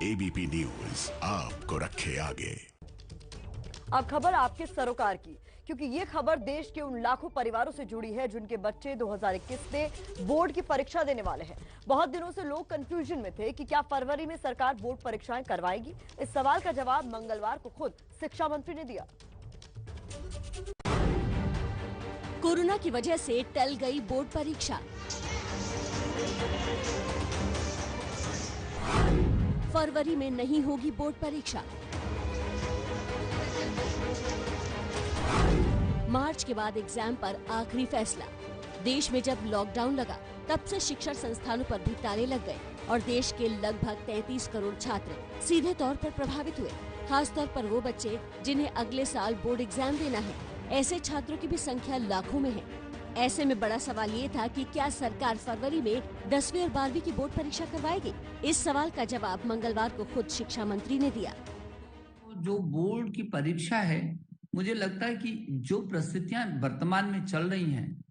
ABP news आपको रखे आगे। अब खबर आपके सरोकार की, क्योंकि ये खबर देश के उन लाखों परिवारों से जुड़ी है जिनके बच्चे 2021 में बोर्ड की परीक्षा देने वाले हैं। बहुत दिनों से लोग कंफ्यूजन में थे कि क्या फरवरी में सरकार बोर्ड परीक्षाएं करवाएगी। इस सवाल का जवाब मंगलवार को खुद शिक्षा मंत्री ने दिया। कोरोना की वजह से टल गई बोर्ड परीक्षा। फरवरी में नहीं होगी बोर्ड परीक्षा। मार्च के बाद एग्जाम पर आखिरी फैसला। देश में जब लॉकडाउन लगा तब से शिक्षण संस्थानों पर भी ताले लग गए और देश के लगभग 33 करोड़ छात्र सीधे तौर पर प्रभावित हुए। खासतौर पर वो बच्चे जिन्हें अगले साल बोर्ड एग्जाम देना है। ऐसे छात्रों की भी संख्या लाखों में है। ऐसे में बड़ा सवाल ये था कि क्या सरकार फरवरी में 10वीं और 12वीं की बोर्ड परीक्षा करवाएगी। इस सवाल का जवाब मंगलवार को खुद शिक्षा मंत्री ने दिया। जो बोर्ड की परीक्षा है, मुझे लगता है कि जो परिस्थितियां वर्तमान में चल रही हैं,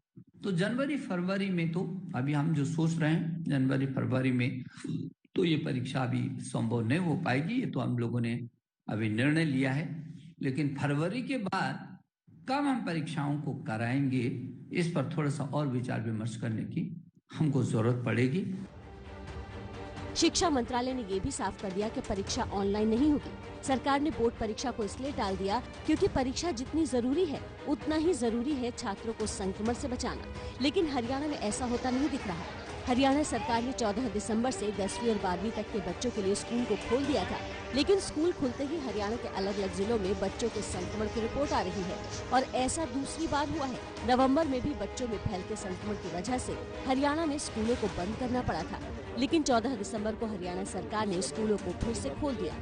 तो जनवरी फरवरी में तो अभी हम जो सोच रहे हैं जनवरी फरवरी में तो ये परीक्षा अभी संभव नहीं हो पाएगी। ये तो हम लोगों ने अभी निर्णय लिया है, लेकिन फरवरी के बाद कब हम परीक्षाओं को कराएंगे, इस पर थोड़ा सा और विचार विमर्श करने की हमको जरूरत पड़ेगी। शिक्षा मंत्रालय ने ये भी साफ कर दिया कि परीक्षा ऑनलाइन नहीं होगी। सरकार ने बोर्ड परीक्षा को इसलिए टाल दिया क्योंकि परीक्षा जितनी जरूरी है उतना ही जरूरी है छात्रों को संक्रमण से बचाना। लेकिन हरियाणा में ऐसा होता नहीं दिख रहा। हरियाणा सरकार ने 14 दिसंबर से 10वीं और 12वीं तक के बच्चों के लिए स्कूल को खोल दिया था, लेकिन स्कूल खुलते ही हरियाणा के अलग अलग जिलों में बच्चों के संक्रमण की रिपोर्ट आ रही है और ऐसा दूसरी बार हुआ है। नवंबर में भी बच्चों में फैलते संक्रमण की वजह से हरियाणा में स्कूलों को बंद करना पड़ा था, लेकिन 14 दिसंबर को हरियाणा सरकार ने स्कूलों को फिर से खोल दिया।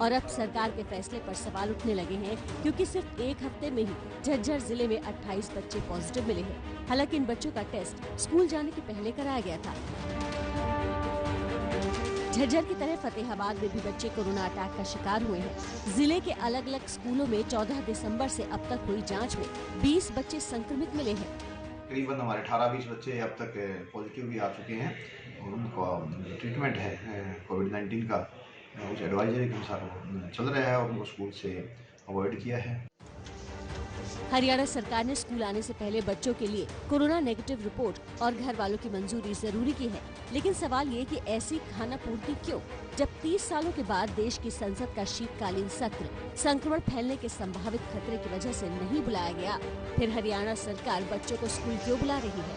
और अब सरकार के फैसले पर सवाल उठने लगे हैं क्योंकि सिर्फ एक हफ्ते में ही झज्जर जिले में 28 बच्चे पॉजिटिव मिले हैं। हालांकि इन बच्चों का टेस्ट स्कूल जाने के पहले कराया गया था। झज्जर की तरह फतेहाबाद में भी बच्चे कोरोना अटैक का शिकार हुए हैं। जिले के अलग अलग स्कूलों में 14 दिसंबर से अब तक हुई जांच में 20 बच्चे संक्रमित मिले हैं। करीबन हमारे 18-20 बच्चे अब तक पॉजिटिव भी आ चुके हैं और उनका ट्रीटमेंट है कोविड-19 का उस एडवाइजरी के अनुसार चल रहा है और उनको स्कूल से अवॉइड किया है। हरियाणा सरकार ने स्कूल आने से पहले बच्चों के लिए कोरोना नेगेटिव रिपोर्ट और घर वालों की मंजूरी जरूरी की है, लेकिन सवाल ये कि ऐसी खाना पूर्ति क्यों, जब 30 सालों के बाद देश की संसद का शीतकालीन सत्र संक्रमण फैलने के संभावित खतरे की वजह से नहीं बुलाया गया। फिर हरियाणा सरकार बच्चों को स्कूल क्यों बुला रही है।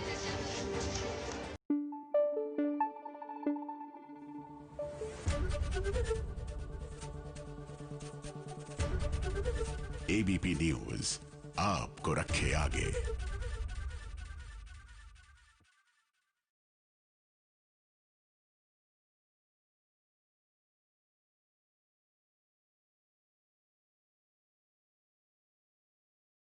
एबीपी न्यूज आपको रखे आगे।